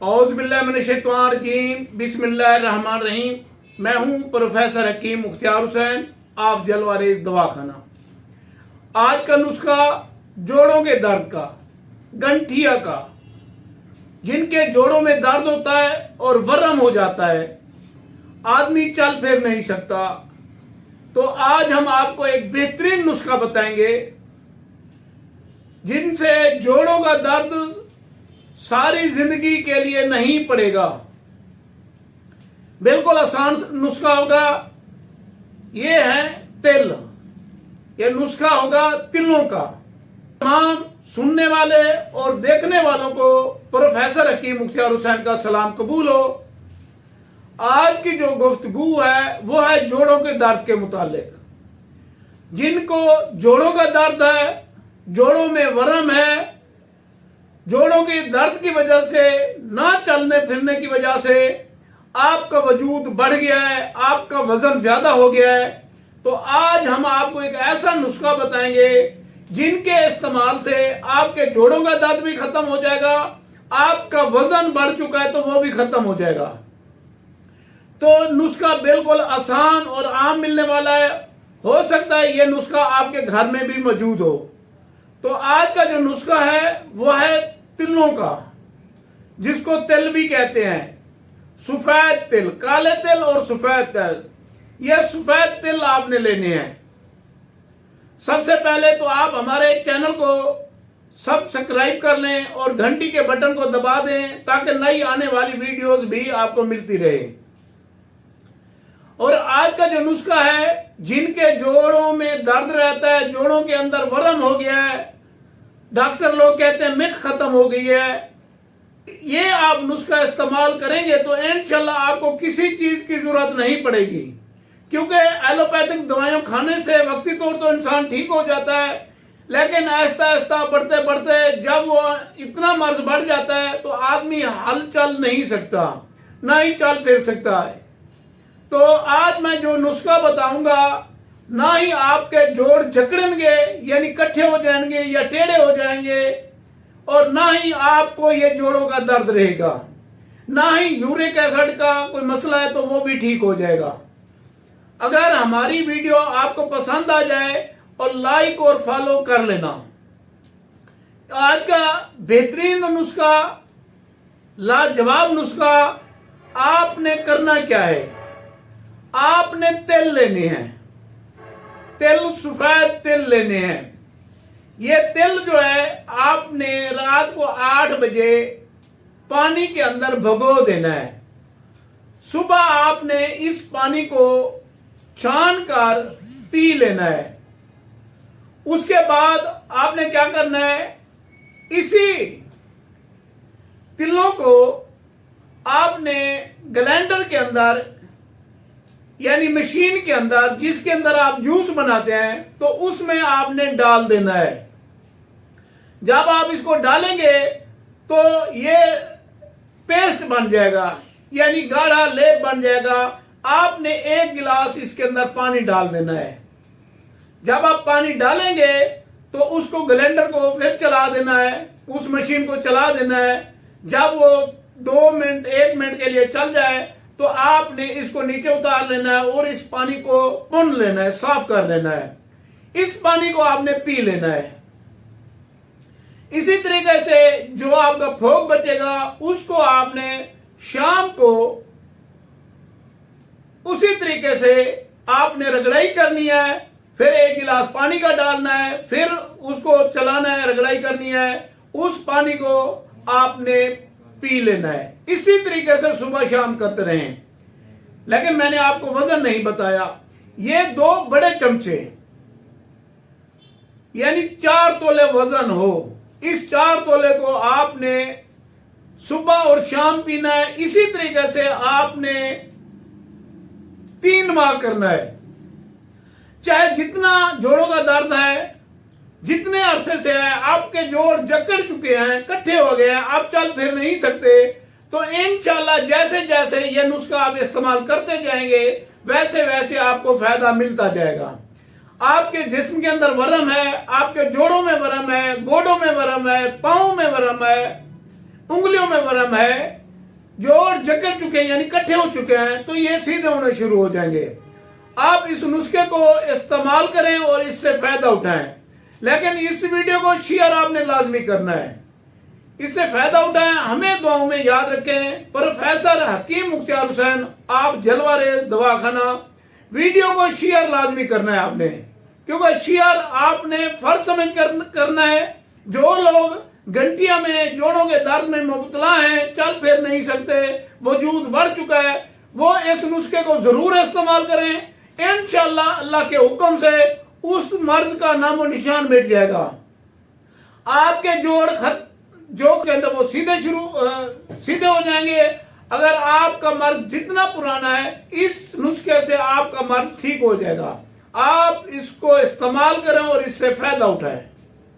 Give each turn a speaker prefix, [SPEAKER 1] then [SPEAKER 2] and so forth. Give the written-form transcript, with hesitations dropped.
[SPEAKER 1] औज़ुबिल्लाहिमिनश्शैतानिर्रजीम बिस्मिल्लाहिर्रहमानिर्रहीम। मैं हूं प्रोफेसर हकीम मुख्तियार हुसैन, आप जलवारे दवाखाना। आज का नुस्खा जोड़ों के दर्द का, गंठिया का, जिनके जोड़ों में दर्द होता है और वरम हो जाता है, आदमी चल फिर नहीं सकता, तो आज हम आपको एक बेहतरीन नुस्खा बताएंगे जिनसे जोड़ों का दर्द सारी जिंदगी के लिए नहीं पड़ेगा। बिल्कुल आसान नुस्खा होगा। ये है तिल। ये नुस्खा होगा तिलों का। तमाम सुनने वाले और देखने वालों को प्रोफेसर हकीम मुख्तियार हुसैन का सलाम कबूल हो। आज की जो गुफ्तगू है वो है जोड़ों के दर्द के मुतालिक। जिनको जोड़ों का दर्द है, जोड़ों में वरम है, जोड़ों के दर्द की वजह से, ना चलने फिरने की वजह से आपका वजूद बढ़ गया है, आपका वजन ज्यादा हो गया है, तो आज हम आपको एक ऐसा नुस्खा बताएंगे जिनके इस्तेमाल से आपके जोड़ों का दर्द भी खत्म हो जाएगा, आपका वजन बढ़ चुका है तो वो भी खत्म हो जाएगा। तो नुस्खा बिल्कुल आसान और आम मिलने वाला है। हो सकता है ये नुस्खा आपके घर में भी मौजूद हो। तो आज का जो नुस्खा है वो है तिलों का, जिसको तिल भी कहते हैं। सफेद तिल, काले तिल और सफेद तिल। ये सफेद तिल आपने लेने हैं। सबसे पहले तो आप हमारे चैनल को सब्सक्राइब कर लें और घंटी के बटन को दबा दें ताकि नई आने वाली वीडियोस भी आपको मिलती रहे। और आज का जो नुस्खा है, जिनके जोड़ों में दर्द रहता है, जोड़ों के अंदर वरम हो गया है, डॉक्टर लोग कहते हैं मिख खत्म हो गई है, ये आप नुस्खा इस्तेमाल करेंगे तो इंशाल्लाह आपको किसी चीज की जरूरत नहीं पड़ेगी। क्योंकि एलोपैथिक दवाइयों खाने से वक्ती तौर तो इंसान ठीक हो जाता है, लेकिन आहिस्ता आहिस्ता बढ़ते बढ़ते जब वो इतना मर्ज बढ़ जाता है तो आदमी हल चल नहीं सकता, ना ही चल फिर सकता है। तो आज मैं जो नुस्खा बताऊंगा, ना ही आपके जोड़ जकड़ेंगे यानी इकट्ठे हो जाएंगे या टेढ़े हो जाएंगे, और ना ही आपको ये जोड़ों का दर्द रहेगा, ना ही यूरिक एसिड का कोई मसला है तो वो भी ठीक हो जाएगा। अगर हमारी वीडियो आपको पसंद आ जाए और लाइक और फॉलो कर लेना। आज का बेहतरीन नुस्खा, लाजवाब नुस्खा, आपने करना क्या है, आपने तिल लेने हैं। तिल, सफेद तिल लेने हैं। ये तिल जो है आपने रात को 8 बजे पानी के अंदर भिगो देना है। सुबह आपने इस पानी को छान कर पी लेना है। उसके बाद आपने क्या करना है, इसी तिलों को आपने ग्राइंडर के अंदर यानी मशीन के अंदर, जिसके अंदर आप जूस बनाते हैं, तो उसमें आपने डाल देना है। जब आप इसको डालेंगे तो ये पेस्ट बन जाएगा, यानी गाढ़ा लेप बन जाएगा। आपने 1 गिलास इसके अंदर पानी डाल देना है। जब आप पानी डालेंगे तो उसको ग्राइंडर को फिर चला देना है, उस मशीन को चला देना है। जब वो 2 मिनट 1 मिनट के लिए चल जाए तो आपने इसको नीचे उतार लेना है और इस पानी को पुन लेना है, साफ कर लेना है। इस पानी को आपने पी लेना है। इसी तरीके से जो आपका फोक बचेगा उसको आपने शाम को उसी तरीके से आपने रगड़ाई करनी है। फिर 1 गिलास पानी का डालना है, फिर उसको चलाना है, रगड़ाई करनी है। उस पानी को आपने पी लेना है। इसी तरीके से सुबह शाम करते रहें। लेकिन मैंने आपको वजन नहीं बताया। ये 2 बड़े चमचे यानी 4 तोले वजन हो। इस 4 तोले को आपने सुबह और शाम पीना है। इसी तरीके से आपने 3 माह करना है। चाहे जितना जोड़ों का दर्द है, जितने अरसे से है, आपके जोड़ जकड़ चुके हैं, इकट्ठे हो गए हैं, आप चल फिर नहीं सकते, तो इंशाल्लाह जैसे जैसे ये नुस्खा आप इस्तेमाल करते जाएंगे वैसे वैसे आपको फायदा मिलता जाएगा। आपके जिस्म के अंदर वरम है, आपके जोड़ों में वरम है, गोडों में वरम है, पांव में वरम है, उंगलियों में वरम है, जोड़ जकड़ चुके हैं यानी इकट्ठे हो चुके हैं तो ये सीधे होने शुरू हो जाएंगे। आप इस नुस्खे को इस्तेमाल करें और इससे फायदा उठाएं, लेकिन इस वीडियो को शेयर आपने लाजमी करना है, इससे फायदा उठाएं। हमें दुआओं में याद रखें। प्रोफेसर हकीम मुख्तार हुसैन, आप जलवारेज दवाखाना। वीडियो को शेयर लाजमी करना है आपने, क्योंकि शेयर आपने फर्ज समझ करना है। जो लोग घंटिया में जोड़ों के दर्द में मुबतला हैं, चल फिर नहीं सकते, वजूद बढ़ चुका है, वो इस नुस्खे को जरूर इस्तेमाल करें। इंशाअल्लाह अल्लाह के हुक्म से उस मर्ज का नामो निशान मिट जाएगा। आपके जो के अंदर वो सीधे हो जाएंगे। अगर आपका मर्ज जितना पुराना है, इस नुस्खे से आपका मर्ज ठीक हो जाएगा। आप इसको इस्तेमाल करें और इससे फायदा उठाएं।